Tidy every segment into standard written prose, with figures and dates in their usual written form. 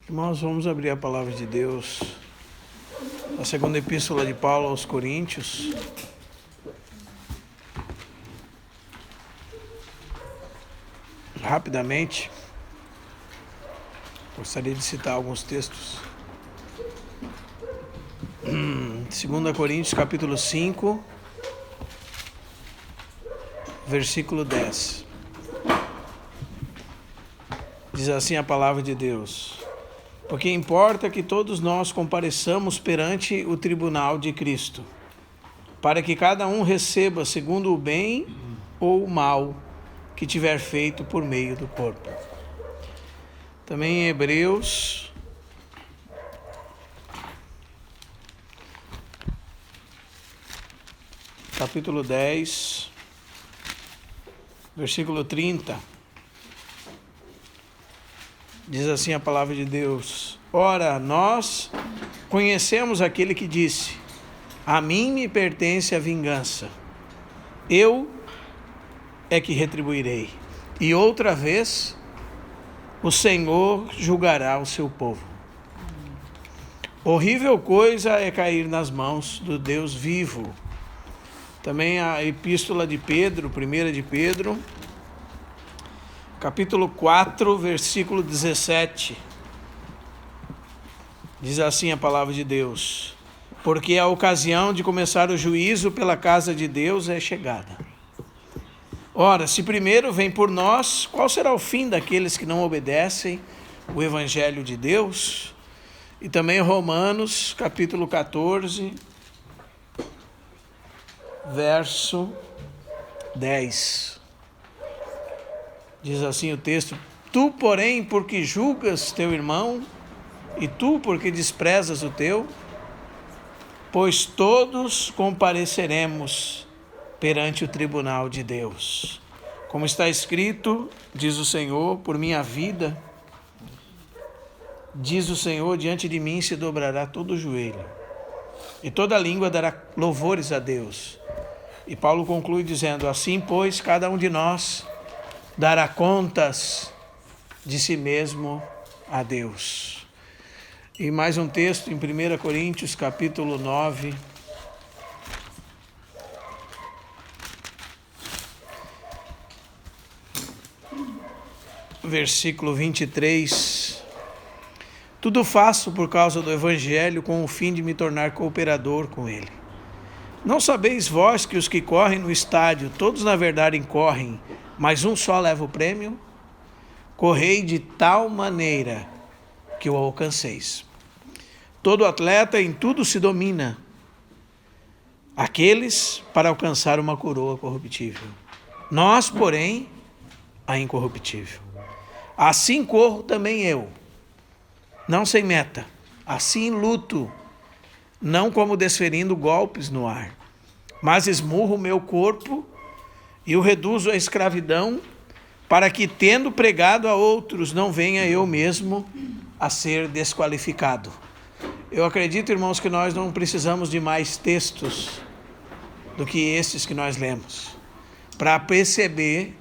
Irmãos, vamos abrir a palavra de Deus, a segunda epístola de Paulo aos Coríntios. Rapidamente, gostaria de citar alguns textos. 2 Coríntios, capítulo 5, versículo 10. Diz assim a palavra de Deus: porque importa que todos nós compareçamos perante o tribunal de Cristo, para que cada um receba segundo o bem ou o mal que tiver feito por meio do corpo. Também em Hebreus, capítulo 10, versículo 30. Diz assim a palavra de Deus: ora, nós conhecemos aquele que disse: a mim me pertence a vingança, eu é que retribuirei, e outra vez o Senhor julgará o seu povo. Horrível coisa é cair nas mãos do Deus vivo. Também a epístola de Pedro, 1 de Pedro, capítulo 4, versículo 17. Diz assim a palavra de Deus: porque a ocasião de começar o juízo pela casa de Deus é chegada. Ora, se primeiro vem por nós, qual será o fim daqueles que não obedecem o evangelho de Deus? E também Romanos, capítulo 14, verso 10. Diz assim o texto: tu, porém, porque julgas teu irmão, e tu, porque desprezas o teu, pois todos compareceremos perante o tribunal de Deus. Como está escrito, diz o Senhor, por minha vida, diz o Senhor, diante de mim se dobrará todo o joelho, e toda língua dará louvores a Deus. E Paulo conclui dizendo: assim, pois, cada um de nós dará contas de si mesmo a Deus. E mais um texto em 1 Coríntios, capítulo 9, versículo 23. Tudo faço por causa do Evangelho, com o fim de me tornar cooperador com ele. Não sabeis vós que os que correm no estádio, todos na verdade correm, mas um só leva o prêmio? Correi de tal maneira que o alcanceis. Todo atleta em tudo se domina, aqueles para alcançar uma coroa corruptível. Nós, porém, a incorruptível. Assim corro também eu, não sem meta, assim luto, não como desferindo golpes no ar, mas esmurro o meu corpo e o reduzo à escravidão, para que, tendo pregado a outros, não venha eu mesmo a ser desqualificado. Eu acredito, irmãos, que nós não precisamos de mais textos do que esses que nós lemos, para perceber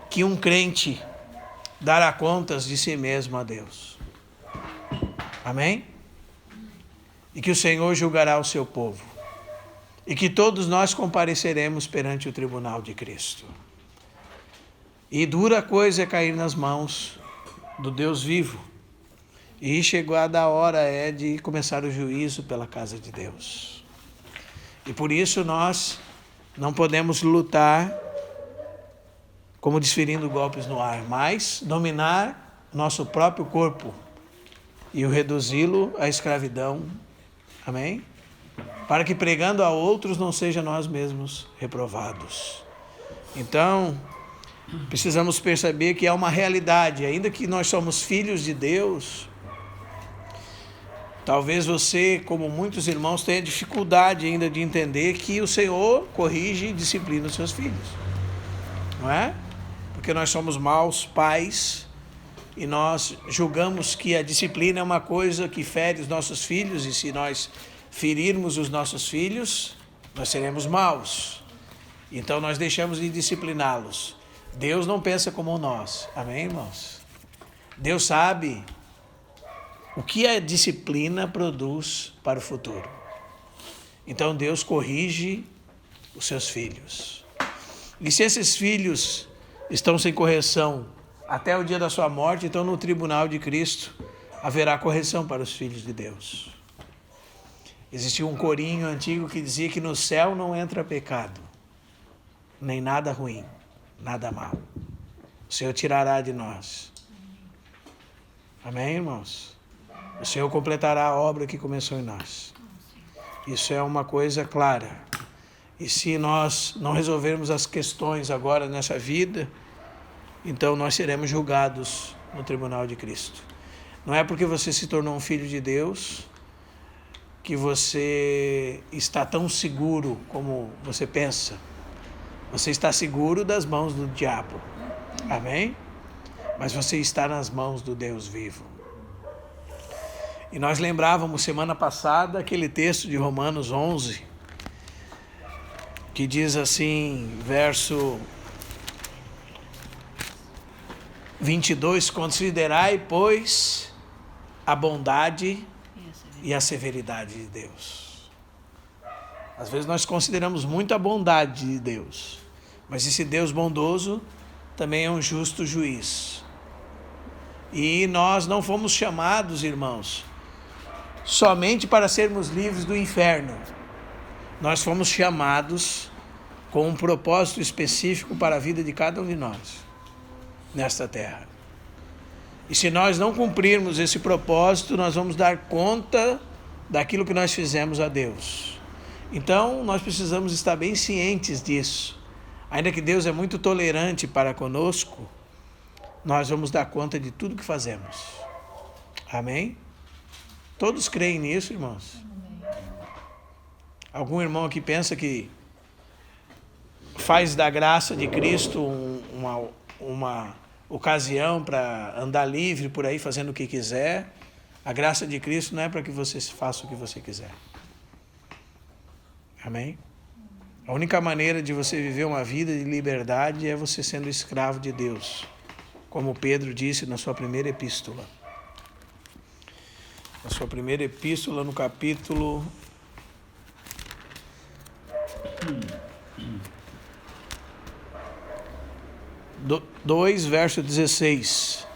que um crente dará contas de si mesmo a Deus. Amém? E que o Senhor julgará o seu povo. E que todos nós compareceremos perante o tribunal de Cristo. E dura coisa é cair nas mãos do Deus vivo. E chegada a hora é de começar o juízo pela casa de Deus. E por isso nós não podemos lutar como desferindo golpes no ar, mas dominar nosso próprio corpo e o reduzi-lo à escravidão. Amém? Para que pregando a outros não seja nós mesmos reprovados. Então, precisamos perceber que é uma realidade, ainda que nós somos filhos de Deus. Talvez você, como muitos irmãos, tenha dificuldade ainda de entender que o Senhor corrige e disciplina os seus filhos. Não é? Porque nós somos maus pais e nós julgamos que a disciplina é uma coisa que fere os nossos filhos, e se nós ferirmos os nossos filhos, nós seremos maus. Então nós deixamos de discipliná-los. Deus não pensa como nós. Amém, irmãos? Deus sabe o que a disciplina produz para o futuro. Então Deus corrige os seus filhos. E se esses filhos estão sem correção até o dia da sua morte, então no tribunal de Cristo haverá correção para os filhos de Deus. Existia um corinho antigo que dizia que no céu não entra pecado, nem nada ruim, nada mal. O Senhor tirará de nós. Amém, irmãos? O Senhor completará a obra que começou em nós. Isso é uma coisa clara. E se nós não resolvermos as questões agora nessa vida, então nós seremos julgados no tribunal de Cristo. Não é porque você se tornou um filho de Deus que você está tão seguro como você pensa. Você está seguro das mãos do diabo. Amém? Mas você está nas mãos do Deus vivo. E nós lembrávamos semana passada aquele texto de Romanos 11, que diz assim, verso 22, considerai, pois, a bondade e a severidade de Deus. Às vezes nós consideramos muito a bondade de Deus, mas esse Deus bondoso também é um justo juiz. E nós não fomos chamados, irmãos, somente para sermos livres do inferno. Nós fomos chamados com um propósito específico para a vida de cada um de nós, nesta terra. E se nós não cumprirmos esse propósito, nós vamos dar conta daquilo que nós fizemos a Deus. Então, nós precisamos estar bem cientes disso. Ainda que Deus é muito tolerante para conosco, nós vamos dar conta de tudo que fazemos. Amém? Todos creem nisso, irmãos? Algum irmão aqui pensa que faz da graça de Cristo uma ocasião para andar livre por aí fazendo o que quiser? A graça de Cristo não é para que você faça o que você quiser. Amém? A única maneira de você viver uma vida de liberdade é você sendo escravo de Deus, como Pedro disse na sua primeira epístola. Na sua primeira epístola, no capítulo 2, verso 16.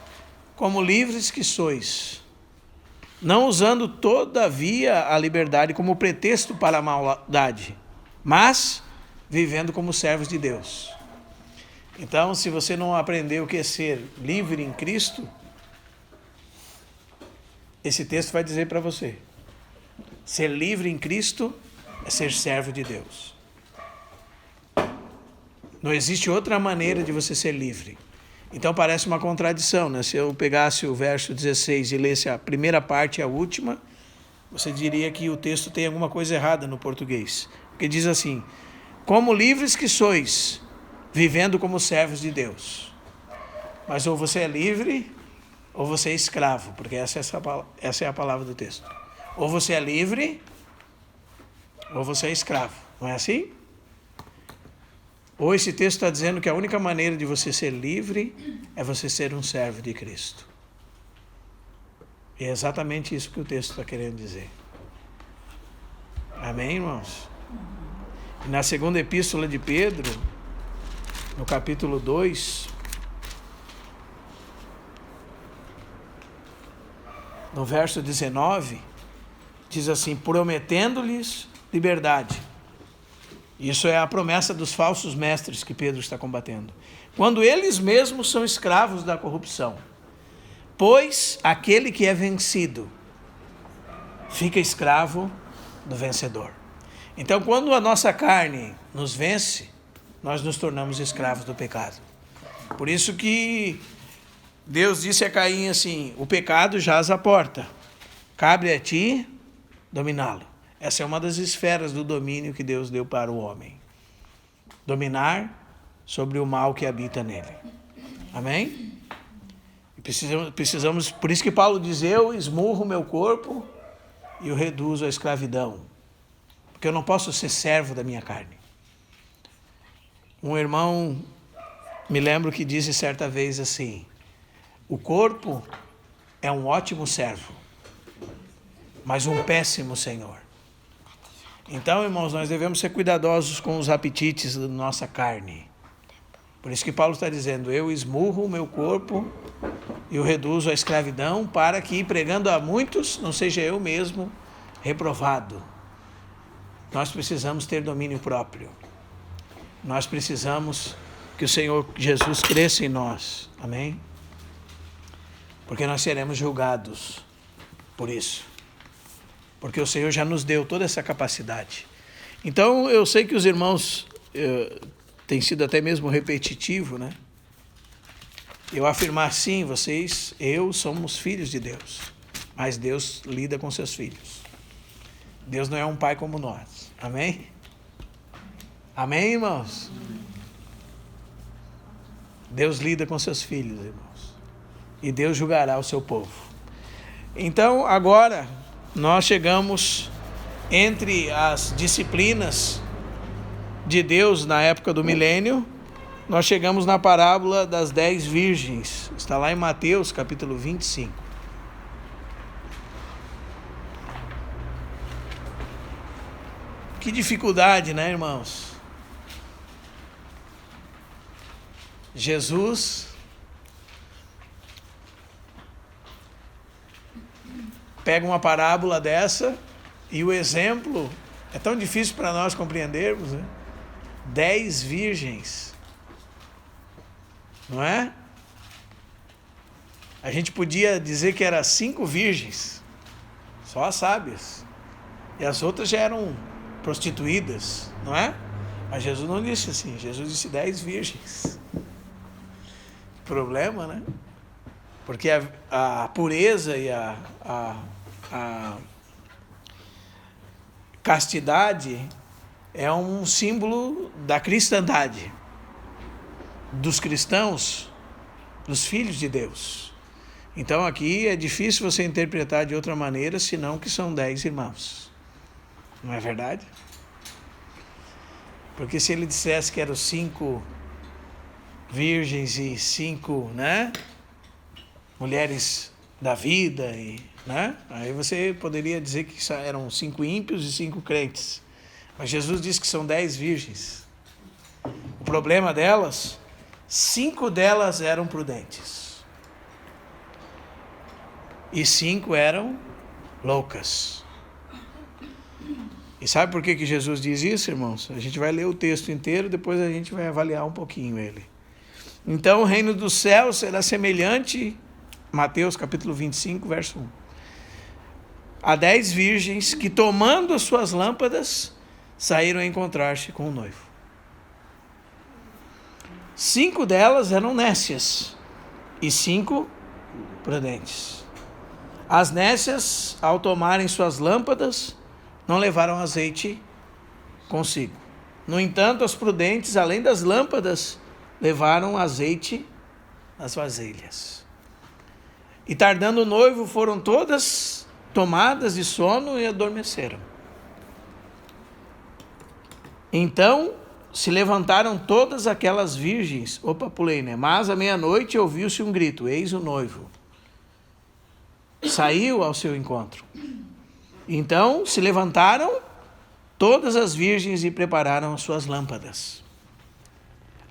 Como livres que sois, não usando todavia a liberdade como pretexto para a maldade, mas vivendo como servos de Deus. Então, se você não aprendeu o que é ser livre em Cristo, esse texto vai dizer para você: ser livre em Cristo é ser servo de Deus. Não existe outra maneira de você ser livre. Então parece uma contradição, né? Se eu pegasse o verso 16 e lesse a primeira parte e a última, você diria que o texto tem alguma coisa errada no português. Porque diz assim: como livres que sois, vivendo como servos de Deus. Mas ou você é livre, ou você é escravo, porque essa é a palavra do texto. Ou você é livre, ou você é escravo. Não é assim? Ou esse texto está dizendo que a única maneira de você ser livre é você ser um servo de Cristo. E é exatamente isso que o texto está querendo dizer. Amém, irmãos? E na segunda epístola de Pedro, no capítulo 2, no verso 19, diz assim: prometendo-lhes liberdade. Isso é a promessa dos falsos mestres que Pedro está combatendo. Quando eles mesmos são escravos da corrupção. Pois aquele que é vencido fica escravo do vencedor. Então, quando a nossa carne nos vence, nós nos tornamos escravos do pecado. Por isso que Deus disse a Caim assim: o pecado jaz à porta, cabe a ti dominá-lo. Essa é uma das esferas do domínio que Deus deu para o homem. Dominar sobre o mal que habita nele. Amém? E precisamos, por isso que Paulo diz: eu esmurro o meu corpo e o reduzo à escravidão. Porque eu não posso ser servo da minha carne. Um irmão, me lembro que disse certa vez assim: o corpo é um ótimo servo, mas um péssimo senhor. Então, irmãos, nós devemos ser cuidadosos com os apetites da nossa carne. Por isso que Paulo está dizendo, eu esmurro o meu corpo e o reduzo à escravidão, para que, pregando a muitos, não seja eu mesmo reprovado. Nós precisamos ter domínio próprio. Nós precisamos que o Senhor Jesus cresça em nós. Amém? Porque nós seremos julgados por isso. Porque o Senhor já nos deu toda essa capacidade. Então, eu sei que os irmãos tem sido até mesmo repetitivo, né? Eu afirmar sim, eu somos filhos de Deus. Mas Deus lida com seus filhos. Deus não é um pai como nós. Amém? Amém, irmãos? Deus lida com seus filhos, irmãos. E Deus julgará o seu povo. Então, agora, nós chegamos entre as disciplinas de Deus na época do milênio, nós chegamos na parábola das 10 virgens. Está lá em Mateus, capítulo 25. Que dificuldade, né, irmãos? Jesus pega uma parábola dessa e o exemplo é tão difícil para nós compreendermos, né? 10 virgens, não é? A gente podia dizer que era 5 virgens, só as sábias, e as outras já eram prostituídas, não é? Mas Jesus não disse assim, Jesus disse 10 virgens. Problema, né? Porque a pureza e a castidade é um símbolo da cristandade, dos cristãos, dos filhos de Deus. Então aqui é difícil você interpretar de outra maneira, senão que são 10 irmãos. Não é verdade? Porque se ele dissesse que eram 5 virgens e 5, né, mulheres da vida, né, aí você poderia dizer que eram 5 ímpios e 5 crentes. Mas Jesus disse que são 10 virgens. O problema delas, 5 delas eram prudentes. E 5 eram loucas. E sabe por que Jesus diz isso, irmãos? A gente vai ler o texto inteiro, depois a gente vai avaliar um pouquinho ele. Então o reino dos céus será semelhante, Mateus capítulo 25, verso 1, a 10 virgens que, tomando as suas lâmpadas, saíram a encontrar-se com o noivo. 5 delas eram nécias e 5 prudentes. As nécias, ao tomarem suas lâmpadas, não levaram azeite consigo. No entanto, as prudentes, além das lâmpadas, levaram azeite nas vasilhas. E tardando o noivo, foram todas tomadas de sono e adormeceram. Então se levantaram todas aquelas virgens, mas à meia-noite ouviu-se um grito, eis o noivo. Saiu ao seu encontro. Então se levantaram todas as virgens e prepararam as suas lâmpadas.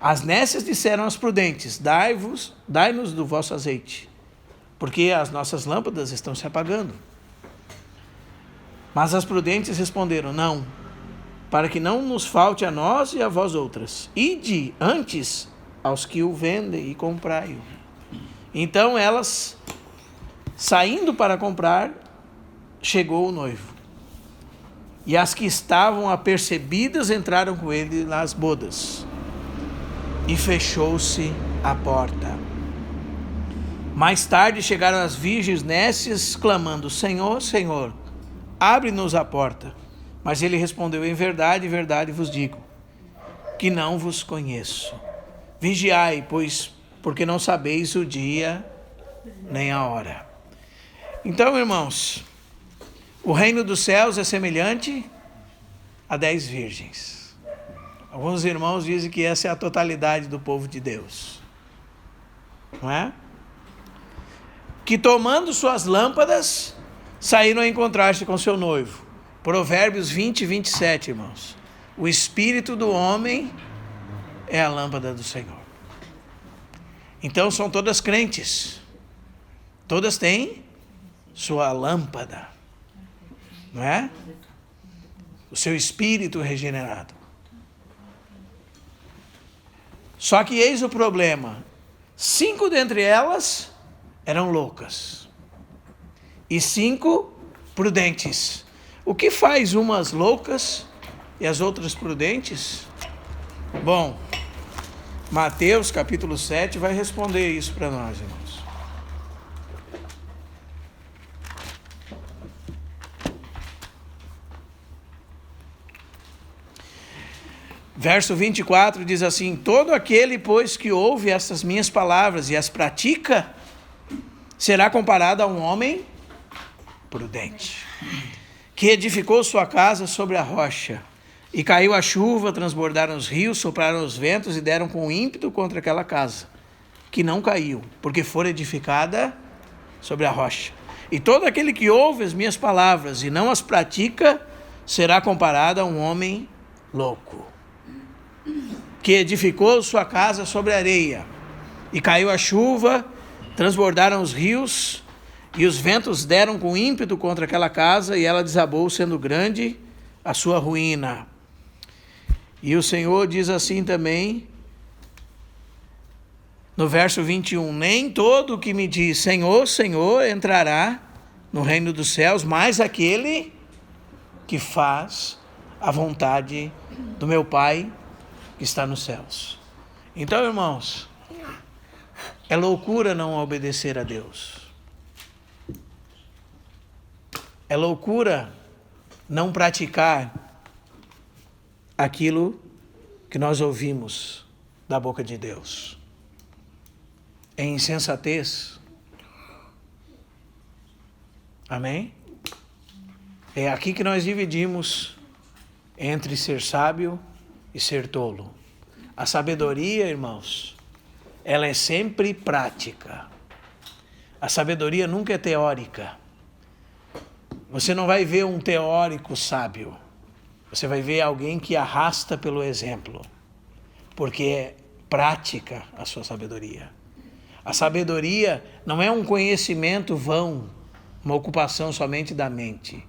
As nécias disseram às prudentes, dai-nos do vosso azeite, porque as nossas lâmpadas estão se apagando. Mas as prudentes responderam, não, para que não nos falte a nós e a vós outras. Ide antes aos que o vendem e comprai-o. Então elas, saindo para comprar, chegou o noivo. E as que estavam apercebidas entraram com ele nas bodas. E fechou-se a porta. Mais tarde chegaram as virgens nécias, clamando, Senhor, Senhor, abre-nos a porta. Mas ele respondeu, em verdade, vos digo, que não vos conheço. Vigiai, pois, porque não sabeis o dia nem a hora. Então, irmãos, o reino dos céus é semelhante a 10 virgens. Alguns irmãos dizem que essa é a totalidade do povo de Deus. Não é? Que tomando suas lâmpadas, saíram a encontrar-se com seu noivo. Provérbios 20, 27, irmãos. O espírito do homem é a lâmpada do Senhor. Então são todas crentes. Todas têm sua lâmpada, não é? O seu espírito regenerado. Só que eis o problema. 5 dentre elas eram loucas. E 5 prudentes. O que faz umas loucas e as outras prudentes? Bom, Mateus capítulo 7 vai responder isso para nós, irmãos. Verso 24 diz assim: todo aquele, pois, que ouve estas minhas palavras e as pratica, será comparado a um homem prudente, que edificou sua casa sobre a rocha, e caiu a chuva, transbordaram os rios, sopraram os ventos e deram com ímpeto contra aquela casa, que não caiu, porque fora edificada sobre a rocha. E todo aquele que ouve as minhas palavras e não as pratica, será comparado a um homem louco, que edificou sua casa sobre a areia, e caiu a chuva, transbordaram os rios, e os ventos deram com ímpeto contra aquela casa, e ela desabou, sendo grande a sua ruína. E o Senhor diz assim também, no verso 21, nem todo o que me diz Senhor, Senhor, entrará no reino dos céus, mas aquele que faz a vontade do meu Pai que está nos céus. Então, irmãos, é loucura não obedecer a Deus. É loucura não praticar aquilo que nós ouvimos da boca de Deus. É insensatez. Amém? É aqui que nós dividimos entre ser sábio e ser tolo. A sabedoria, irmãos, ela é sempre prática. A sabedoria nunca é teórica. Você não vai ver um teórico sábio. Você vai ver alguém que arrasta pelo exemplo, porque é prática a sua sabedoria. A sabedoria não é um conhecimento vão, uma ocupação somente da mente.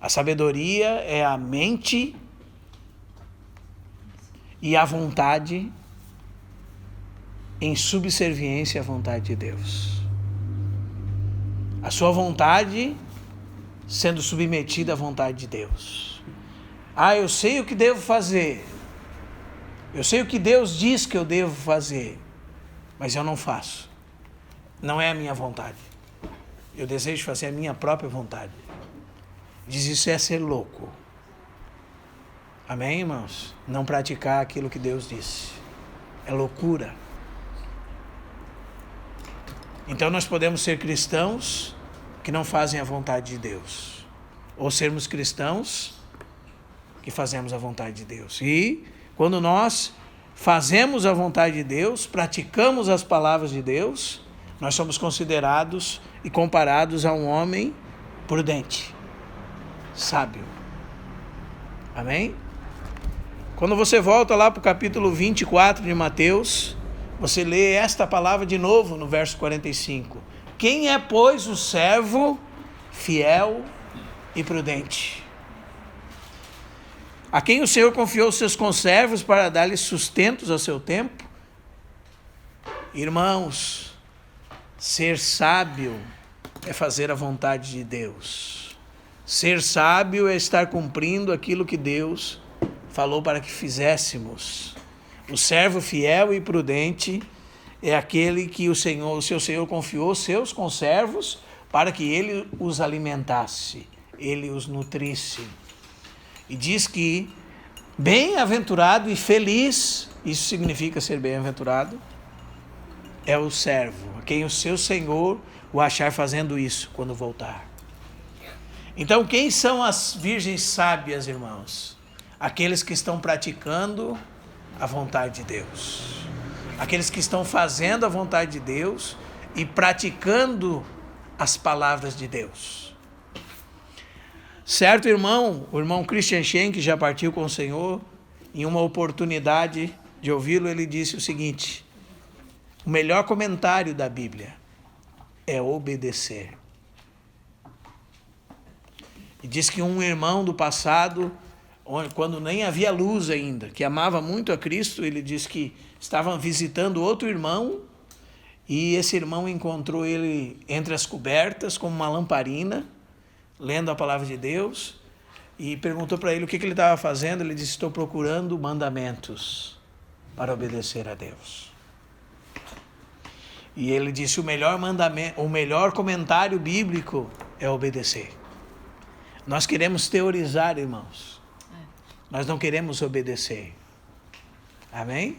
A sabedoria é a mente e a vontade em subserviência à vontade de Deus. A sua vontade sendo submetida à vontade de Deus. Eu sei o que devo fazer. Eu sei o que Deus diz que eu devo fazer, mas eu não faço. Não é a minha vontade. Eu desejo fazer a minha própria vontade. Diz isso é ser louco. Amém, irmãos? Não praticar aquilo que Deus disse. É loucura. Então nós podemos ser cristãos que não fazem a vontade de Deus. Ou sermos cristãos que fazemos a vontade de Deus. E quando nós fazemos a vontade de Deus, praticamos as palavras de Deus, nós somos considerados e comparados a um homem prudente, sábio. Amém? Quando você volta lá para o capítulo 24 de Mateus, você lê esta palavra de novo no verso 45. Quem é, pois, o servo fiel e prudente, a quem o Senhor confiou seus conservos para dar-lhes sustentos a seu tempo? Irmãos, ser sábio é fazer a vontade de Deus. Ser sábio é estar cumprindo aquilo que Deus falou para que fizéssemos. O servo fiel e prudente é aquele que o seu Senhor confiou seus conservos para que ele os alimentasse, ele os nutrisse. E diz que bem-aventurado e feliz, isso significa ser bem-aventurado, é o servo, a quem o seu Senhor o achar fazendo isso quando voltar. Então, quem são as virgens sábias, irmãos? Aqueles que estão praticando a vontade de Deus. Aqueles que estão fazendo a vontade de Deus e praticando as palavras de Deus. Certo irmão, o irmão Christian Schenck, já partiu com o Senhor, em uma oportunidade de ouvi-lo, ele disse o seguinte: o melhor comentário da Bíblia é obedecer. E diz que um irmão do passado, quando nem havia luz ainda, que amava muito a Cristo, ele disse que estavam visitando outro irmão, e esse irmão encontrou ele entre as cobertas, como uma lamparina, lendo a palavra de Deus, e perguntou para ele o que ele estava fazendo. Ele disse: estou procurando mandamentos para obedecer a Deus. E ele disse: o melhor comentário bíblico é obedecer. Nós queremos teorizar, irmãos. Nós não queremos obedecer. Amém?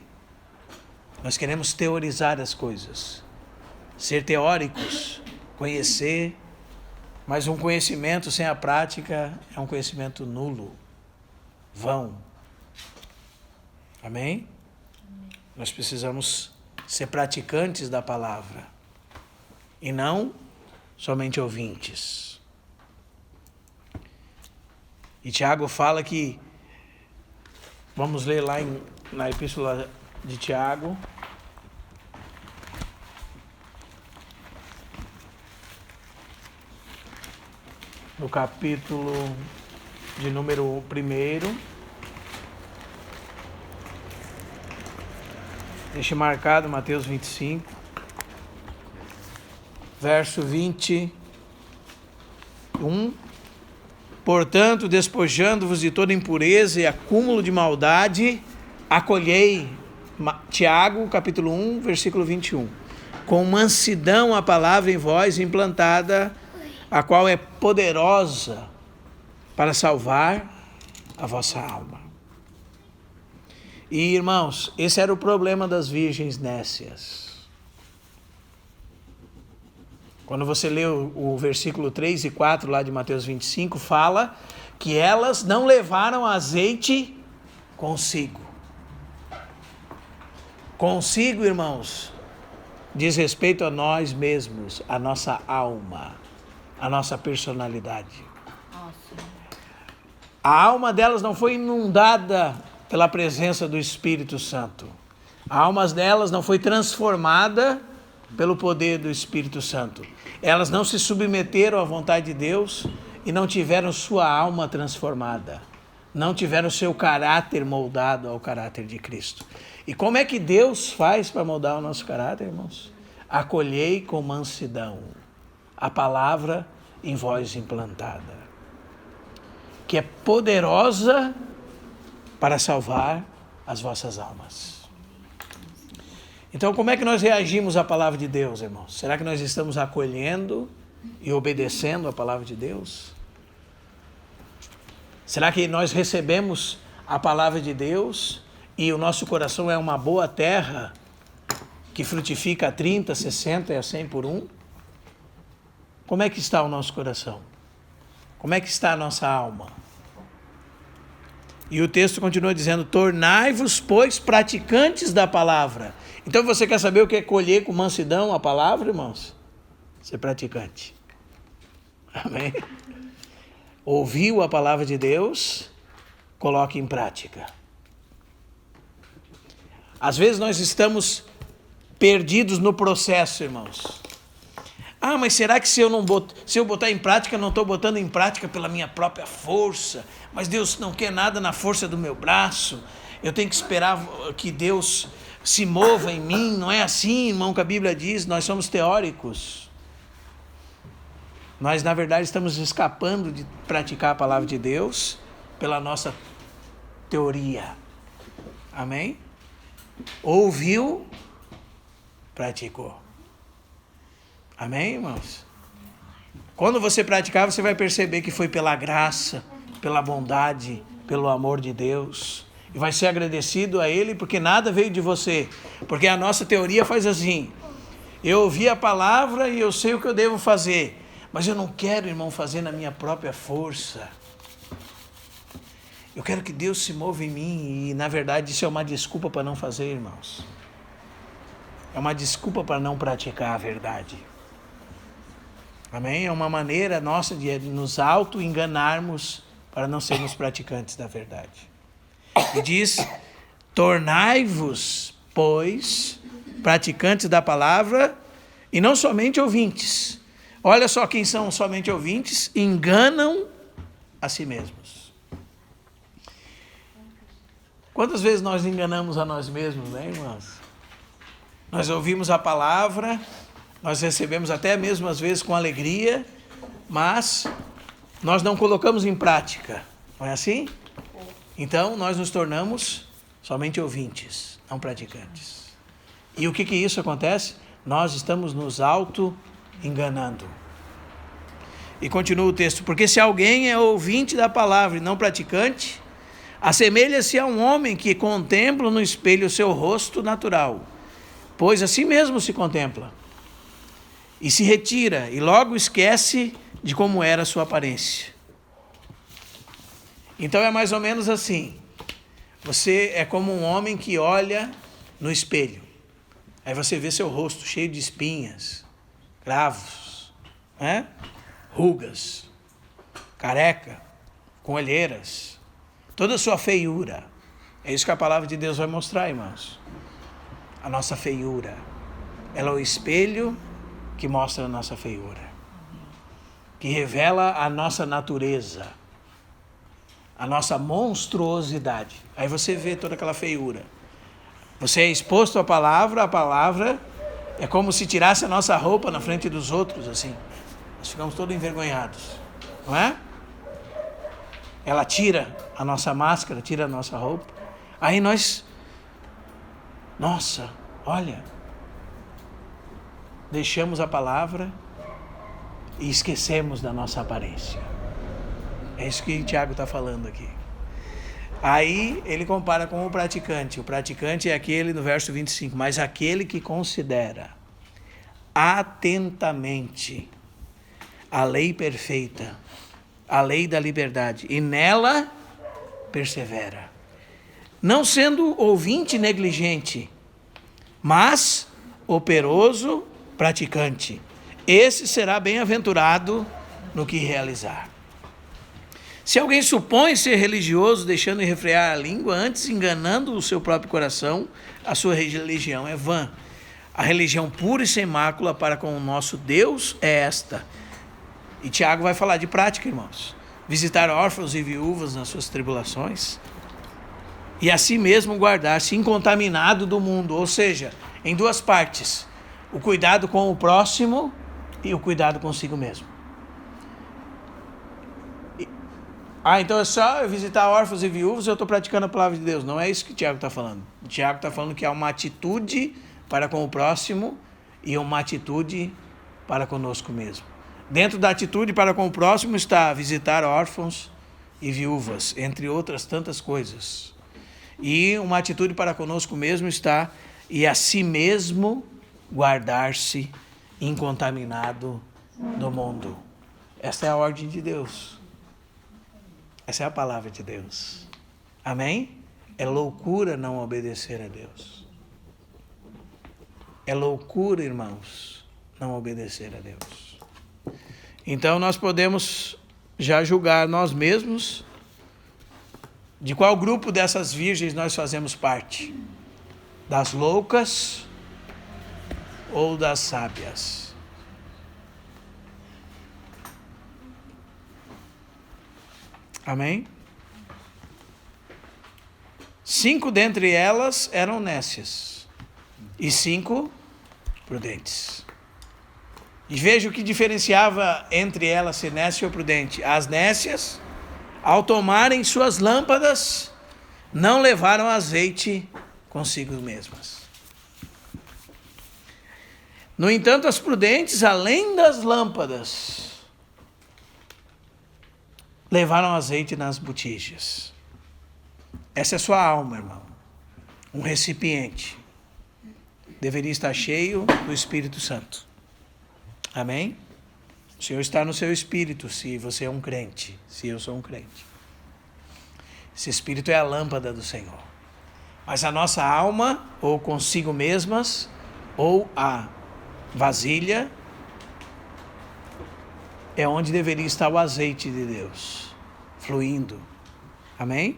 Nós queremos teorizar as coisas, ser teóricos, conhecer, mas um conhecimento sem a prática é um conhecimento nulo, vão. Amém? Nós precisamos ser praticantes da palavra e não somente ouvintes. E Tiago fala que, vamos ler lá na epístola de Tiago, no capítulo de número 1, deixe marcado Mateus 25, verso 21. Portanto, despojando-vos de toda impureza e acúmulo de maldade, acolhei, Tiago, capítulo 1, versículo 21, com mansidão a palavra em vós implantada, a qual é poderosa para salvar a vossa alma. E, irmãos, esse era o problema das virgens nécias. Quando você lê o versículo 3 e 4 lá de Mateus 25, fala que elas não levaram azeite consigo. Consigo, irmãos, diz respeito a nós mesmos, a nossa alma, a nossa personalidade. A alma delas não foi inundada pela presença do Espírito Santo. A alma delas não foi transformada pelo poder do Espírito Santo. Elas não se submeteram à vontade de Deus e não tiveram sua alma transformada. Não tiveram seu caráter moldado ao caráter de Cristo. E como é que Deus faz para moldar o nosso caráter, irmãos? Acolhei com mansidão a palavra em vós implantada, que é poderosa para salvar as vossas almas. Então, como é que nós reagimos à palavra de Deus, irmãos? Será que nós estamos acolhendo e obedecendo a palavra de Deus? Será que nós recebemos a palavra de Deus e o nosso coração é uma boa terra que frutifica a 30, 60 e a 100 por 1? Como é que está o nosso coração? Como é que está a nossa alma? E o texto continua dizendo: tornai-vos, pois, praticantes da palavra. Então você quer saber o que é colher com mansidão a palavra, irmãos? Ser praticante. Amém? Ouviu a palavra de Deus, coloque em prática. Às vezes nós estamos perdidos no processo, irmãos. Ah, mas será que se eu botar em prática, eu não estou botando em prática pela minha própria força? Mas Deus não quer nada na força do meu braço. Eu tenho que esperar que Deus se mova em mim. Não é assim, irmão, que a Bíblia diz. Nós somos teóricos. Nós, na verdade, estamos escapando de praticar a palavra de Deus pela nossa teoria. Amém? Ouviu, praticou. Amém, irmãos? Quando você praticar, você vai perceber que foi pela graça, pela bondade, pelo amor de Deus. E vai ser agradecido a Ele, porque nada veio de você. Porque a nossa teoria faz assim: eu ouvi a palavra e eu sei o que eu devo fazer, mas eu não quero, irmão, fazer na minha própria força. Eu quero que Deus se mova em mim. E, na verdade, isso é uma desculpa para não fazer, irmãos. É uma desculpa para não praticar a verdade. Amém? É uma maneira nossa de nos auto-enganarmos para não sermos praticantes da verdade. E diz, tornai-vos, pois, praticantes da palavra e não somente ouvintes. Olha só quem são somente ouvintes, enganam a si mesmos. Quantas vezes nós enganamos a nós mesmos, né, irmãos? Nós ouvimos a palavra, nós recebemos até mesmo às vezes com alegria, mas nós não colocamos em prática, não é assim? Então nós nos tornamos somente ouvintes, não praticantes. E o que isso acontece? Nós estamos nos auto-enganando. E continua o texto, porque se alguém é ouvinte da palavra e não praticante, assemelha-se a um homem que contempla no espelho o seu rosto natural, pois assim mesmo se contempla, e se retira, e logo esquece de como era a sua aparência. Então é mais ou menos assim, você é como um homem que olha no espelho, aí você vê seu rosto cheio de espinhas, cravos, né? Rugas, careca, com olheiras, toda a sua feiura. É isso que a palavra de Deus vai mostrar, irmãos. A nossa feiura, ela é o espelho que mostra a nossa feiura, que revela a nossa natureza, a nossa monstruosidade. Aí você vê toda aquela feiura. Você é exposto à palavra, a palavra é como se tirasse a nossa roupa na frente dos outros, assim. Nós ficamos todos envergonhados, não é? Ela tira a nossa máscara, tira a nossa roupa. Aí nós, nossa, olha, deixamos a palavra e esquecemos da nossa aparência. É isso que o Tiago está falando aqui. Aí ele compara com o praticante. O praticante é aquele, no verso 25, mas aquele que considera atentamente a lei perfeita, a lei da liberdade, e nela persevera. Não sendo ouvinte negligente, mas operoso praticante. Esse será bem-aventurado no que realizar. Se alguém supõe ser religioso, deixando de refrear a língua, antes enganando o seu próprio coração, a sua religião é vã. A religião pura e sem mácula para com o nosso Deus é esta. E Tiago vai falar de prática, irmãos. Visitar órfãos e viúvas nas suas tribulações, e assim mesmo guardar-se incontaminado do mundo, ou seja, em duas partes, o cuidado com o próximo e o cuidado consigo mesmo. Então é só eu visitar órfãos e viúvas e eu estou praticando a palavra de Deus. Não é isso que o Tiago está falando. O Tiago está falando que há uma atitude para com o próximo e uma atitude para conosco mesmo. Dentro da atitude para com o próximo está visitar órfãos e viúvas, entre outras tantas coisas. E uma atitude para conosco mesmo está, e a si mesmo guardar-se incontaminado do mundo. Essa é a ordem de Deus. Essa é a palavra de Deus. Amém? É loucura não obedecer a Deus. É loucura, irmãos, não obedecer a Deus. Então nós podemos já julgar nós mesmos de qual grupo dessas virgens nós fazemos parte. Das loucas ou das sábias. Amém? 5 dentre elas eram nécias e 5 prudentes. E veja o que diferenciava entre elas ser nécia ou prudente. As nécias, ao tomarem suas lâmpadas, não levaram azeite consigo mesmas. No entanto, as prudentes, além das lâmpadas, levaram azeite nas botijas. Essa é a sua alma, irmão. Um recipiente. Deveria estar cheio do Espírito Santo. Amém? O Senhor está no seu espírito, se você é um crente, se eu sou um crente. Esse espírito é a lâmpada do Senhor. Mas a nossa alma, ou consigo mesmas, ou a vasilha, é onde deveria estar o azeite de Deus, fluindo. Amém?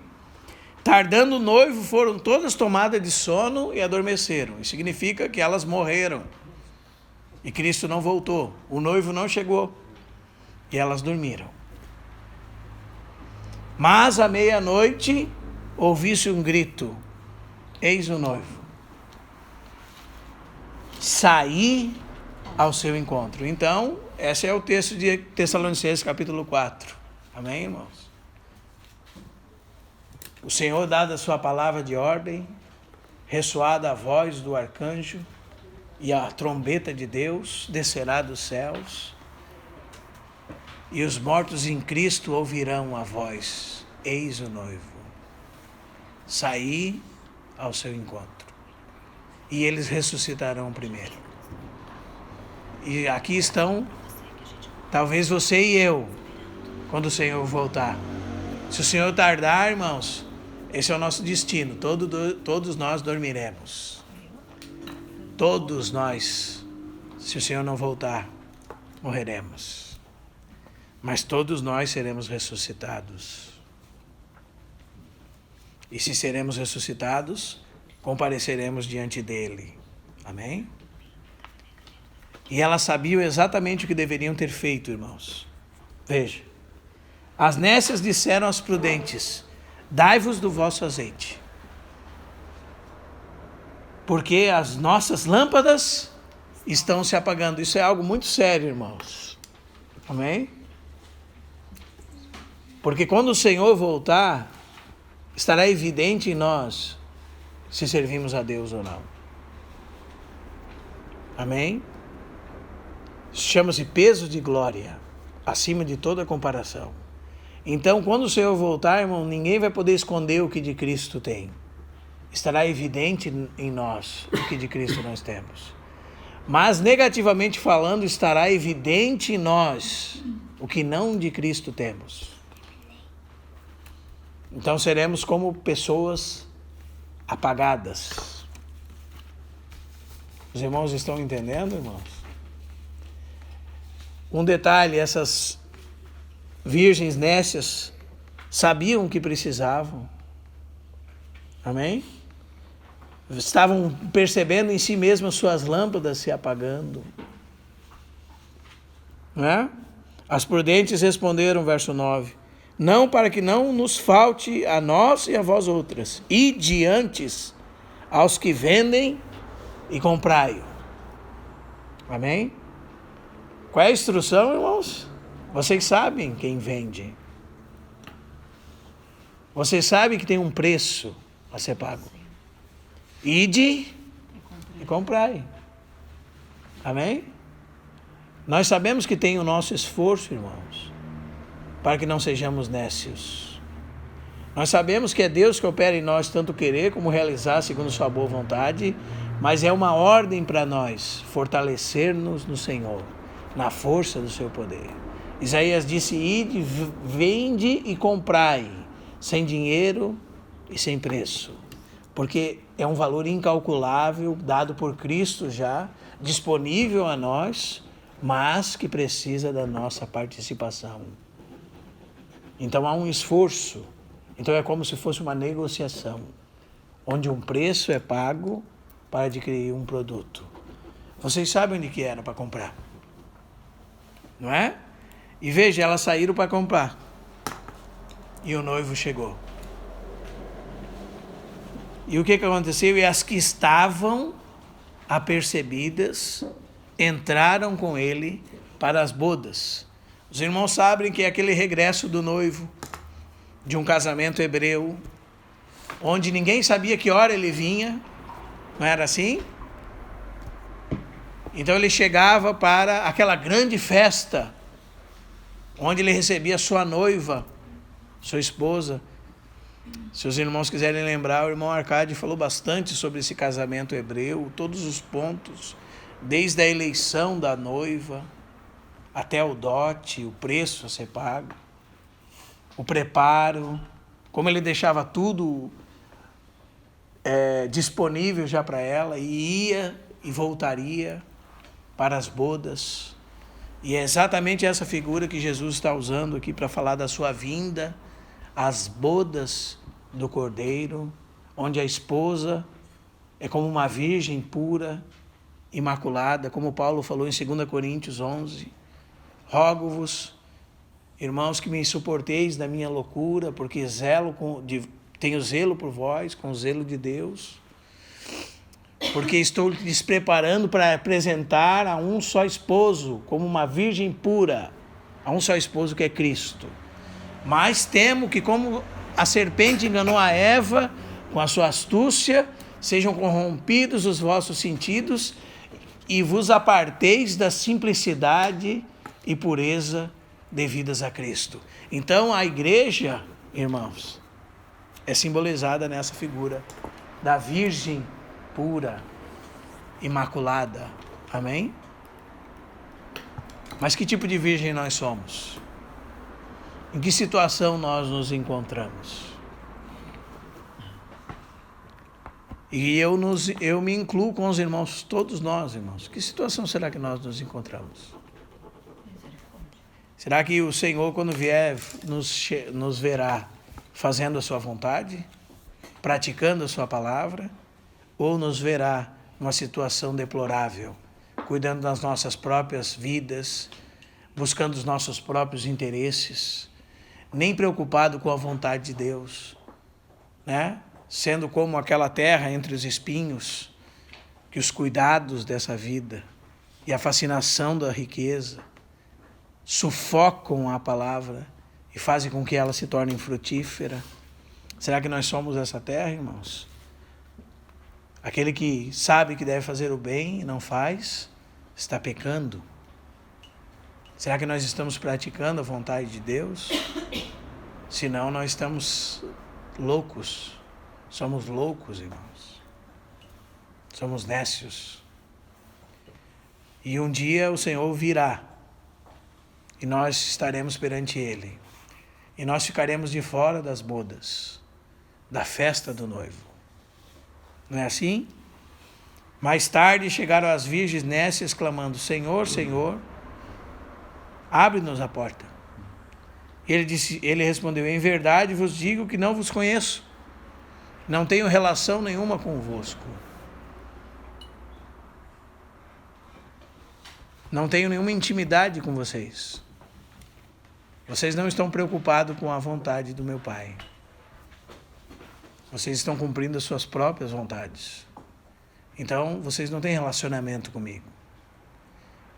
Tardando o noivo, foram todas tomadas de sono e adormeceram. Isso significa que elas morreram. E Cristo não voltou. O noivo não chegou. E elas dormiram. Mas à meia-noite, ouvi-se um grito. Eis o noivo. Saí ao seu encontro. Então, esse é o texto de Tessalonicenses capítulo 4. Amém, irmãos? O Senhor, dada a sua palavra de ordem, ressoada a voz do arcanjo e a trombeta de Deus, descerá dos céus, e os mortos em Cristo ouvirão a voz, eis o noivo. Saí ao seu encontro. E eles ressuscitarão primeiro. E aqui estão, talvez você e eu, quando o Senhor voltar. Se o Senhor tardar, irmãos, esse é o nosso destino. Todos nós dormiremos. Todos nós, se o Senhor não voltar, morreremos. Mas todos nós seremos ressuscitados. E se seremos ressuscitados, compareceremos diante dele. Amém? E elas sabiam exatamente o que deveriam ter feito, irmãos. Veja. As nécias disseram aos prudentes: dai-vos do vosso azeite, porque as nossas lâmpadas estão se apagando. Isso é algo muito sério, irmãos. Amém? Porque quando o Senhor voltar, estará evidente em nós se servimos a Deus ou não. Amém? Chama-se peso de glória, acima de toda comparação. Então, quando o Senhor voltar, irmão, ninguém vai poder esconder o que de Cristo tem. Estará evidente em nós o que de Cristo nós temos. Mas, negativamente falando, estará evidente em nós o que não de Cristo temos. Então, seremos como pessoas apagadas. Os irmãos estão entendendo, irmãos? Um detalhe, essas virgens nécias sabiam o que precisavam. Amém? Estavam percebendo em si mesmas suas lâmpadas se apagando. Não é? As prudentes responderam, verso 9: não, para que não nos falte a nós e a vós outras. Ide antes aos que vendem e comprai-o. Amém? Qual é a instrução, irmãos? Vocês sabem quem vende. Vocês sabem que tem um preço a ser pago. Ide e comprai. Amém? Nós sabemos que tem o nosso esforço, irmãos, para que não sejamos nécios. Nós sabemos que é Deus que opera em nós tanto querer como realizar segundo sua boa vontade, mas é uma ordem para nós fortalecer-nos no Senhor, na força do seu poder. Isaías disse: ide, vende e comprai, sem dinheiro e sem preço, porque é um valor incalculável, dado por Cristo já, disponível a nós, mas que precisa da nossa participação. Então há um esforço. Então é como se fosse uma negociação, onde um preço é pago para adquirir um produto. Vocês sabem onde que era para comprar, não é? E veja, elas saíram para comprar. E o noivo chegou. E o que aconteceu? E as que estavam apercebidas entraram com ele para as bodas. Os irmãos sabem que é aquele regresso do noivo de um casamento hebreu, onde ninguém sabia que hora ele vinha, não era assim? Então ele chegava para aquela grande festa, onde ele recebia sua noiva, sua esposa. Se os irmãos quiserem lembrar, o irmão Arcade falou bastante sobre esse casamento hebreu, todos os pontos, desde a eleição da noiva, até o dote, o preço a ser pago, o preparo, como ele deixava tudo disponível já para ela, e ia e voltaria para as bodas. E é exatamente essa figura que Jesus está usando aqui para falar da sua vinda, as bodas do Cordeiro, onde a esposa é como uma virgem pura, imaculada, como Paulo falou em 2 Coríntios 11. Rogo-vos, irmãos, que me suporteis da minha loucura, porque tenho zelo por vós, com o zelo de Deus, porque estou lhes preparando para apresentar a um só esposo, como uma virgem pura, a um só esposo que é Cristo. Mas temo que, como a serpente enganou a Eva com a sua astúcia, sejam corrompidos os vossos sentidos e vos aparteis da simplicidade e pureza devidas a Cristo. Então a igreja, irmãos, é simbolizada nessa figura da virgem pura, imaculada. Amém? Mas que tipo de virgem nós somos? Em que situação nós nos encontramos? E eu me incluo com os irmãos, todos nós, irmãos. Que situação será que nós nos encontramos? Será que o Senhor, quando vier, nos verá fazendo a sua vontade, praticando a sua palavra, ou nos verá numa situação deplorável, cuidando das nossas próprias vidas, buscando os nossos próprios interesses, nem preocupado com a vontade de Deus, né? Sendo como aquela terra entre os espinhos, que os cuidados dessa vida e a fascinação da riqueza sufocam a palavra e fazem com que ela se torne frutífera. Será que nós somos essa terra, irmãos? Aquele que sabe que deve fazer o bem e não faz, está pecando. Será que nós estamos praticando a vontade de Deus? Senão nós estamos loucos. Somos loucos, irmãos. Somos nécios. E um dia o Senhor virá. E nós estaremos perante Ele. E nós ficaremos de fora das bodas, da festa do noivo. Não é assim? Mais tarde chegaram as virgens nécias clamando: Senhor, Senhor, abre-nos a porta. Ele respondeu: em verdade vos digo que não vos conheço. Não tenho relação nenhuma convosco. Não tenho nenhuma intimidade com vocês. Vocês não estão preocupados com a vontade do meu Pai. Vocês estão cumprindo as suas próprias vontades. Então, vocês não têm relacionamento comigo.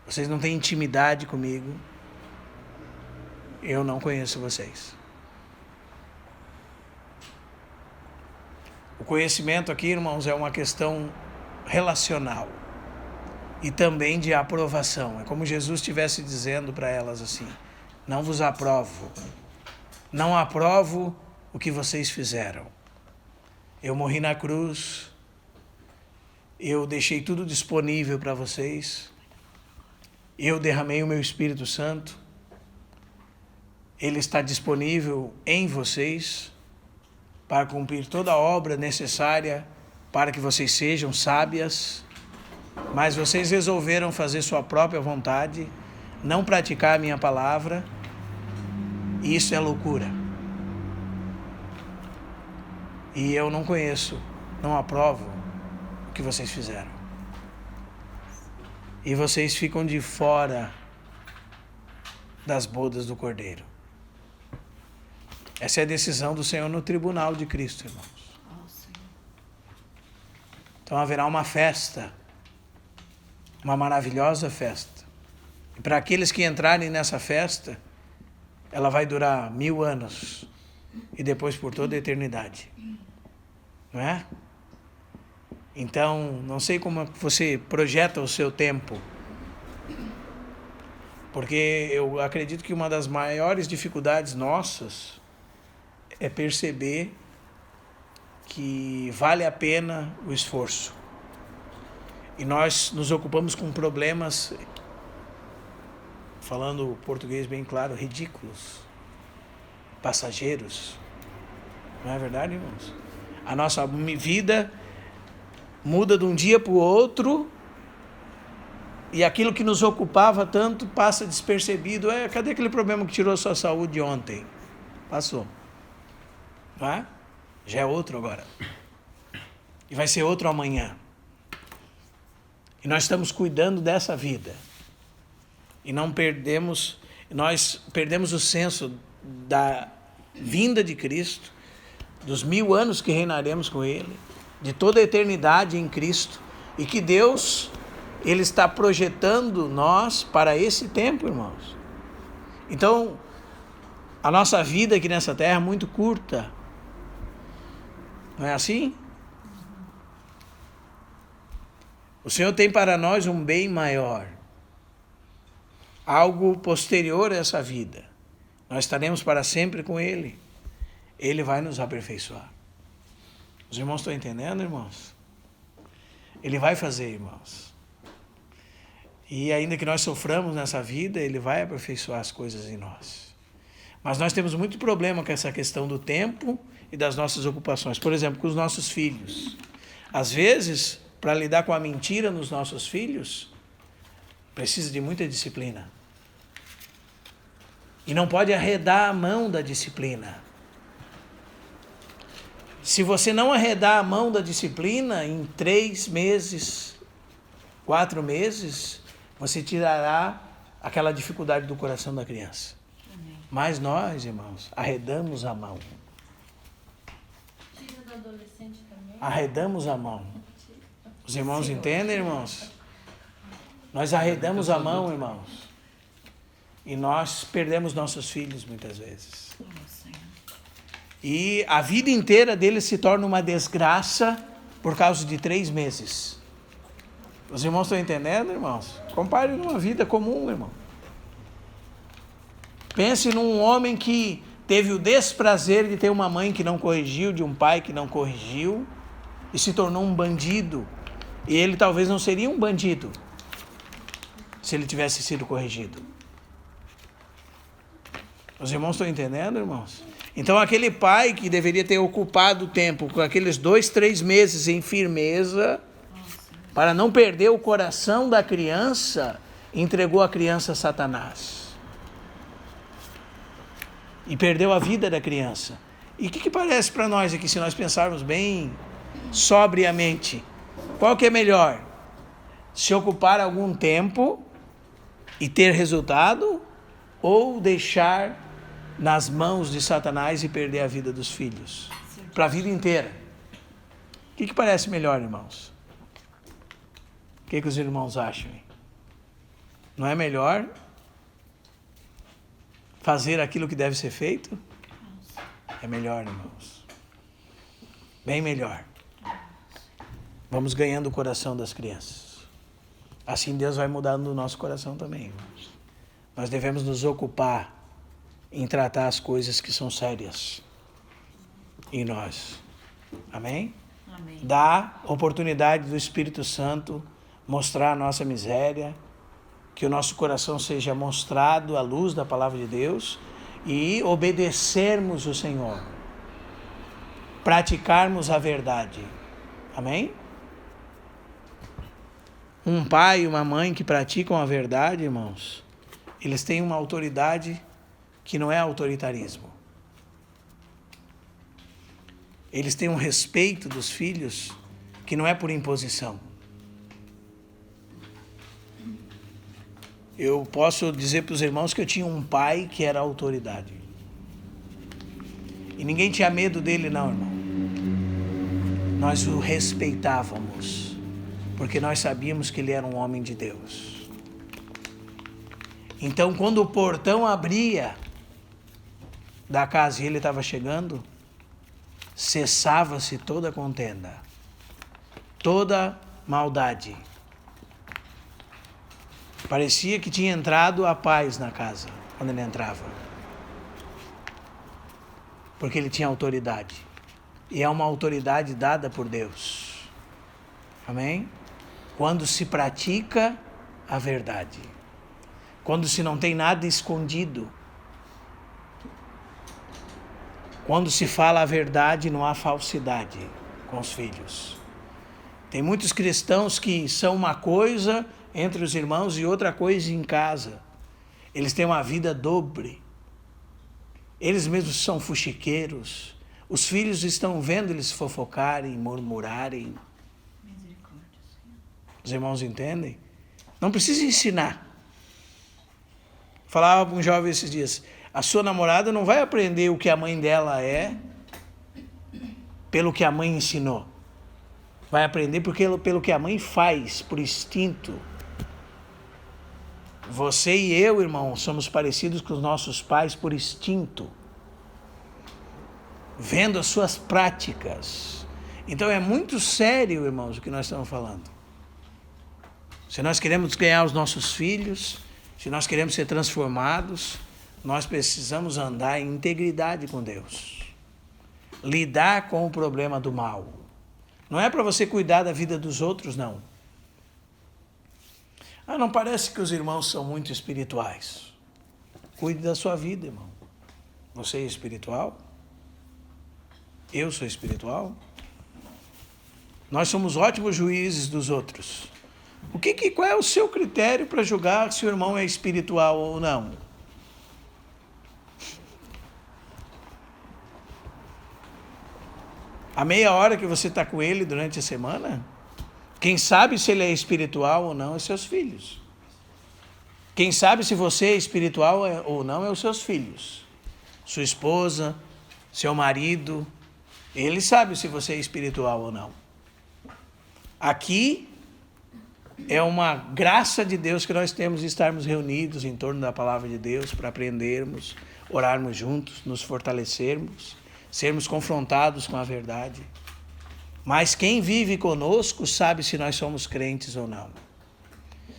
Vocês não têm intimidade comigo. Eu não conheço vocês. O conhecimento aqui, irmãos, é uma questão relacional e também de aprovação. É como Jesus estivesse dizendo para elas assim: não vos aprovo, não aprovo o que vocês fizeram. Eu morri na cruz, eu deixei tudo disponível para vocês, eu derramei o meu Espírito Santo, ele está disponível em vocês para cumprir toda a obra necessária para que vocês sejam sábias, mas vocês resolveram fazer sua própria vontade, não praticar a minha palavra, e isso é loucura. E eu não conheço, não aprovo o que vocês fizeram. E vocês ficam de fora das bodas do Cordeiro. Essa é a decisão do Senhor no tribunal de Cristo, irmãos. Então haverá uma festa, uma maravilhosa festa. E para aqueles que entrarem nessa festa, ela vai durar 1000 anos e depois por toda a eternidade. Não é? Então, não sei como você projeta o seu tempo, porque eu acredito que uma das maiores dificuldades nossas é perceber que vale a pena o esforço. E nós nos ocupamos com problemas, falando português bem claro, ridículos, passageiros. Não é verdade, irmãos? A nossa vida muda de um dia para o outro E aquilo que nos ocupava tanto passa despercebido. Cadê aquele problema que tirou a sua saúde ontem? Passou. Não é? Já é outro agora. E vai ser outro amanhã. E nós estamos cuidando dessa vida. E nós perdemos o senso da vinda de Cristo, dos 1000 anos que reinaremos com Ele, de toda a eternidade em Cristo, e que Deus, Ele está projetando nós para esse tempo, irmãos. Então, a nossa vida aqui nessa terra é muito curta. Não é assim? O Senhor tem para nós um bem maior, algo posterior a essa vida. Nós estaremos para sempre com Ele. Ele vai nos aperfeiçoar. Os irmãos estão entendendo, irmãos? Ele vai fazer, irmãos. E ainda que nós soframos nessa vida, Ele vai aperfeiçoar as coisas em nós. Mas nós temos muito problema com essa questão do tempo e das nossas ocupações. Por exemplo, com os nossos filhos. Às vezes, para lidar com a mentira nos nossos filhos, precisa de muita disciplina. E não pode arredar a mão da disciplina. Se você não arredar a mão da disciplina, em 3 meses, 4 meses, você tirará aquela dificuldade do coração da criança. Amém. Mas nós, irmãos, arredamos a mão. Tira do adolescente também. Arredamos a mão. Os irmãos entendem, irmãos? Nós arredamos a mão, irmãos. E nós perdemos nossos filhos muitas vezes. E a vida inteira deles se torna uma desgraça por causa de 3 meses. Os irmãos estão entendendo, irmãos? Compare numa vida comum, irmão. Pense num homem que teve o desprazer de ter uma mãe que não corrigiu, de um pai que não corrigiu, e se tornou um bandido. E ele talvez não seria um bandido se ele tivesse sido corrigido. Os irmãos estão entendendo, irmãos? Então aquele pai que deveria ter ocupado o tempo com aqueles 2, 3 meses em firmeza, para não perder o coração da criança, entregou a criança a Satanás. E perdeu a vida da criança. E o que parece para nós aqui, se nós pensarmos bem sobriamente? Qual que é melhor? Se ocupar algum tempo e ter resultado, ou deixar nas mãos de Satanás e perder a vida dos filhos? Para a vida inteira. O que parece melhor, irmãos? O que os irmãos acham? Não é melhor fazer aquilo que deve ser feito? É melhor, irmãos. Bem melhor. Vamos ganhando o coração das crianças. Assim Deus vai mudando o nosso coração também, irmãos. Nós devemos nos ocupar em tratar as coisas que são sérias em nós. Amém? Amém. Dá oportunidade do Espírito Santo mostrar a nossa miséria, que o nosso coração seja mostrado à luz da palavra de Deus e obedecermos o Senhor. Praticarmos a verdade. Amém? Um pai e uma mãe que praticam a verdade, irmãos, eles têm uma autoridade que não é autoritarismo. Eles têm um respeito dos filhos que não é por imposição. Eu posso dizer para os irmãos que eu tinha um pai que era autoridade. E ninguém tinha medo dele, não, irmão. Nós o respeitávamos, porque nós sabíamos que ele era um homem de Deus. Então, quando o portão abria da casa e ele estava chegando, cessava-se toda contenda, toda maldade. Parecia que tinha entrado a paz na casa, quando ele entrava. Porque ele tinha autoridade. E é uma autoridade dada por Deus. Amém? Quando se pratica a verdade. Quando se não tem nada escondido. Quando se fala a verdade, não há falsidade com os filhos. Tem muitos cristãos que são uma coisa entre os irmãos e outra coisa em casa. Eles têm uma vida dobre. Eles mesmos são fuxiqueiros. Os filhos estão vendo eles fofocarem, murmurarem. Os irmãos entendem? Não precisa ensinar. Falava para um jovem esses dias, a sua namorada não vai aprender o que a mãe dela é pelo que a mãe ensinou. Vai aprender pelo que a mãe faz, por instinto. Você e eu, irmão, somos parecidos com os nossos pais por instinto. Vendo as suas práticas. Então é muito sério, irmãos, o que nós estamos falando. Se nós queremos ganhar os nossos filhos, se nós queremos ser transformados, nós precisamos andar em integridade com Deus. Lidar com o problema do mal. Não é para você cuidar da vida dos outros, não. Não parece que os irmãos são muito espirituais. Cuide da sua vida, irmão. Você é espiritual? Eu sou espiritual? Nós somos ótimos juízes dos outros. Qual é o seu critério para julgar se o irmão é espiritual ou não? A meia hora que você está com ele durante a semana, quem sabe se ele é espiritual ou não é seus filhos. Quem sabe se você é espiritual ou não é os seus filhos. Sua esposa, seu marido, ele sabe se você é espiritual ou não. Aqui é uma graça de Deus que nós temos de estarmos reunidos em torno da palavra de Deus para aprendermos, orarmos juntos, nos fortalecermos, sermos confrontados com a verdade. Mas quem vive conosco sabe se nós somos crentes ou não.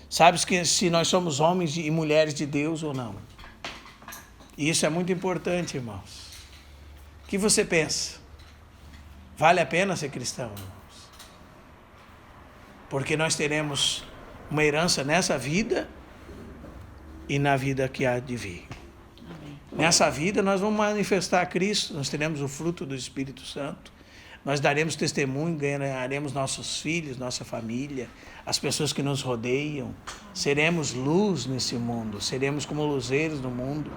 Sabe se nós somos homens e mulheres de Deus ou não. E isso é muito importante, irmãos. O que você pensa? Vale a pena ser cristão, irmãos? Porque nós teremos uma herança nessa vida e na vida que há de vir. Amém. Nessa vida nós vamos manifestar a Cristo, nós teremos o fruto do Espírito Santo, nós daremos testemunho, ganharemos nossos filhos, nossa família, as pessoas que nos rodeiam, seremos luz nesse mundo, seremos como luzeiros no mundo,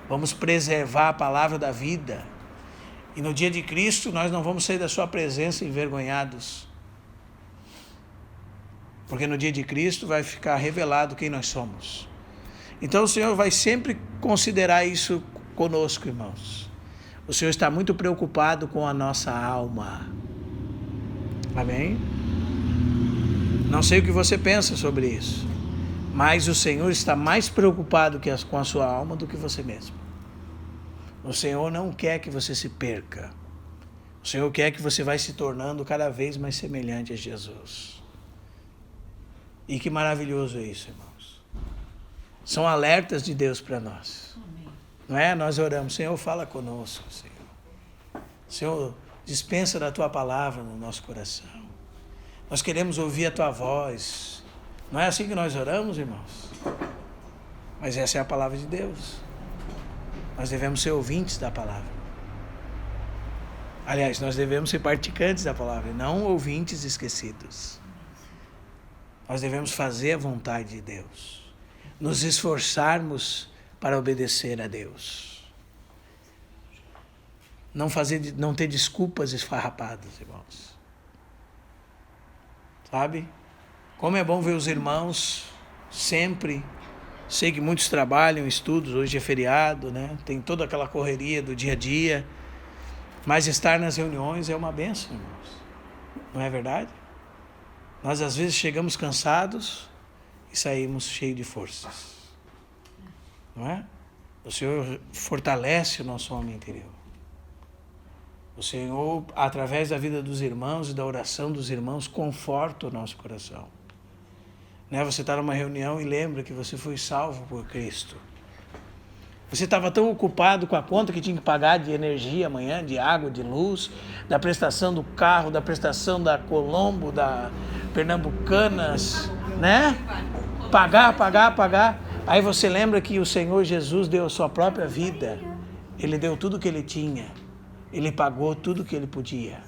vamos preservar a palavra da vida. E no dia de Cristo nós não vamos sair da sua presença envergonhados. Porque no dia de Cristo vai ficar revelado quem nós somos. Então o Senhor vai sempre considerar isso conosco, irmãos. O Senhor está muito preocupado com a nossa alma. Amém? Não sei o que você pensa sobre isso, mas o Senhor está mais preocupado com a sua alma do que você mesmo. O Senhor não quer que você se perca. O Senhor quer que você vá se tornando cada vez mais semelhante a Jesus. E que maravilhoso é isso, irmãos. São alertas de Deus para nós. Amém. Não é? Nós oramos, Senhor, fala conosco, Senhor. Senhor, dispensa da Tua palavra no nosso coração. Nós queremos ouvir a Tua voz. Não é assim que nós oramos, irmãos? Mas essa é a palavra de Deus. Nós devemos ser ouvintes da palavra. Aliás, nós devemos ser praticantes da palavra, não ouvintes esquecidos. Nós devemos fazer a vontade de Deus, nos esforçarmos para obedecer a Deus. Não ter desculpas esfarrapadas, irmãos. Sabe? Como é bom ver os irmãos sempre. Sei que muitos trabalham, estudos, hoje é feriado, né? Tem toda aquela correria do dia a dia. Mas estar nas reuniões é uma bênção, irmãos. Não é verdade? Nós às vezes chegamos cansados e saímos cheios de forças. Não é? O Senhor fortalece o nosso homem interior. O Senhor, através da vida dos irmãos e da oração dos irmãos, conforta o nosso coração. Né? Você está numa reunião e lembra que você foi salvo por Cristo. Você estava tão ocupado com a conta que tinha que pagar de energia amanhã, de água, de luz, da prestação do carro, da prestação da Colombo, da Pernambucanas, né? Pagar. Aí você lembra que o Senhor Jesus deu a sua própria vida. Ele deu tudo o que ele tinha. Ele pagou tudo o que ele podia.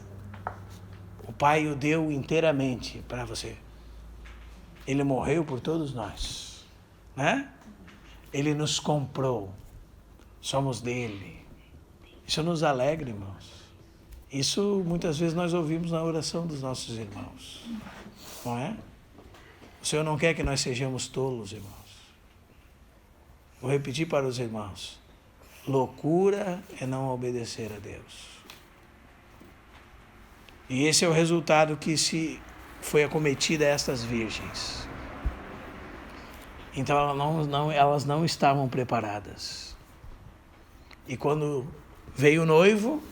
O Pai o deu inteiramente para você. Ele morreu por todos nós, né? Ele nos comprou, somos dele. Isso nos alegra, irmãos. Isso muitas vezes nós ouvimos na oração dos nossos irmãos, não é? O Senhor não quer que nós sejamos tolos, irmãos. Vou repetir para os irmãos. Loucura é não obedecer a Deus. E esse é o resultado que se foi acometido a estas virgens. Então elas não estavam preparadas. E quando veio o noivo,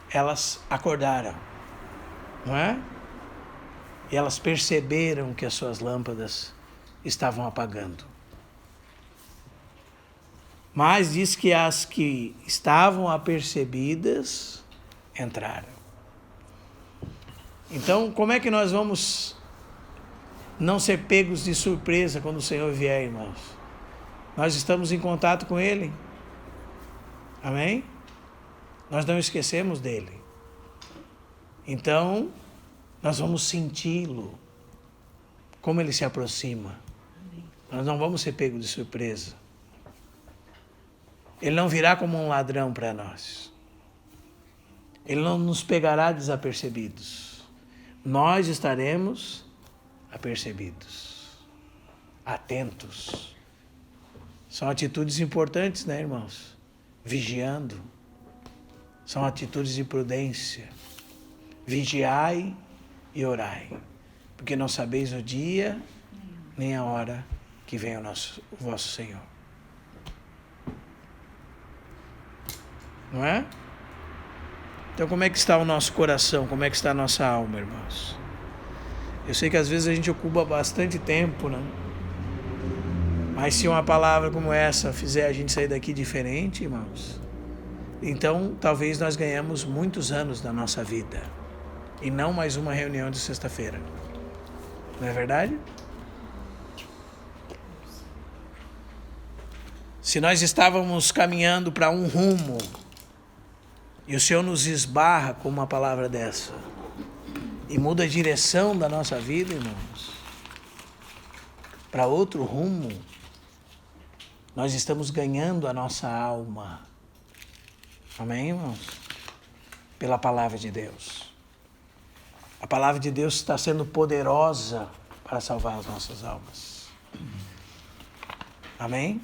elas acordaram, não é? E elas perceberam que as suas lâmpadas estavam apagando. Mas diz que as que estavam apercebidas entraram. Então, como é que nós vamos não ser pegos de surpresa quando o Senhor vier, irmãos? Nós estamos em contato com Ele. Amém? Nós não esquecemos dele. Então, nós vamos senti-lo, como ele se aproxima. Nós não vamos ser pegos de surpresa. Ele não virá como um ladrão para nós. Ele não nos pegará desapercebidos. Nós estaremos apercebidos, atentos. São atitudes importantes, né, irmãos? Vigiando. São atitudes de prudência. Vigiai e orai, porque não sabeis o dia nem a hora que vem o vosso Senhor. Não é? Então, como é que está o nosso coração? Como é que está a nossa alma, irmãos? Eu sei que às vezes a gente ocupa bastante tempo, né? Mas se uma palavra como essa fizer a gente sair daqui diferente, irmãos, então talvez nós ganhamos muitos anos da nossa vida e não mais uma reunião de sexta-feira. Não é verdade? Se nós estávamos caminhando para um rumo e o Senhor nos esbarra com uma palavra dessa e muda a direção da nossa vida, irmãos, para outro rumo, nós estamos ganhando a nossa alma. Amém, irmãos? Pela palavra de Deus. A palavra de Deus está sendo poderosa para salvar as nossas almas. Amém?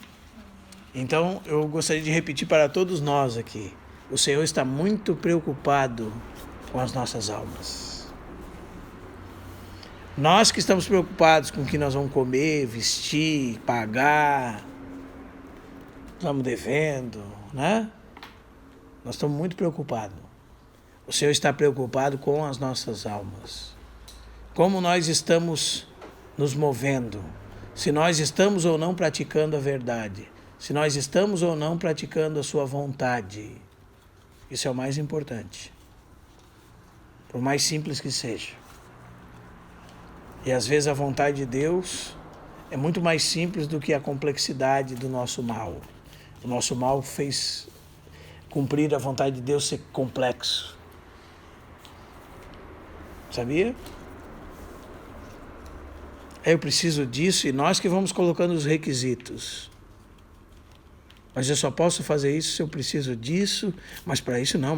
Então, eu gostaria de repetir para todos nós aqui. O Senhor está muito preocupado com as nossas almas. Nós que estamos preocupados com o que nós vamos comer, vestir, pagar, estamos devendo, né? Nós estamos muito preocupados. O Senhor está preocupado com as nossas almas. Como nós estamos nos movendo. Se nós estamos ou não praticando a verdade. Se nós estamos ou não praticando a sua vontade. Isso é o mais importante. Por mais simples que seja. E às vezes a vontade de Deus é muito mais simples do que a complexidade do nosso mal. O nosso mal fez cumprir a vontade de Deus ser complexo. Sabia? Eu preciso disso e nós que vamos colocando os requisitos. Mas eu só posso fazer isso se eu preciso disso, mas para isso não,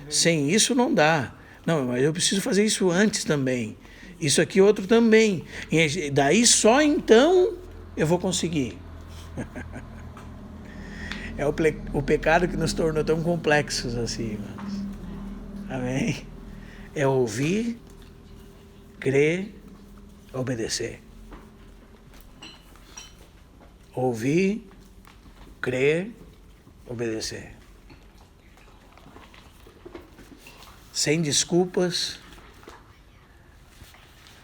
sem isso não dá. Não, mas eu preciso fazer isso antes também. Isso aqui outro também. E daí só então eu vou conseguir. É o pecado que nos tornou tão complexos assim, irmãos. Amém? É ouvir, crer, obedecer. Ouvir, crer, obedecer. Sem desculpas,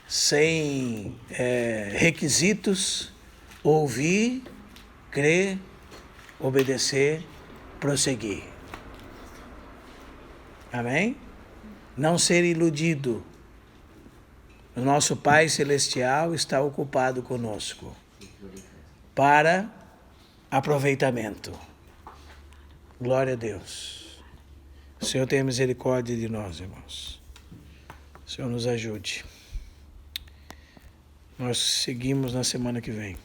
sem requisitos, ouvir, crer, obedecer, prosseguir. Amém? Não ser iludido. O nosso Pai Celestial está ocupado conosco para aproveitamento. Glória a Deus. O Senhor tenha misericórdia de nós, irmãos. O Senhor nos ajude. Nós seguimos na semana que vem.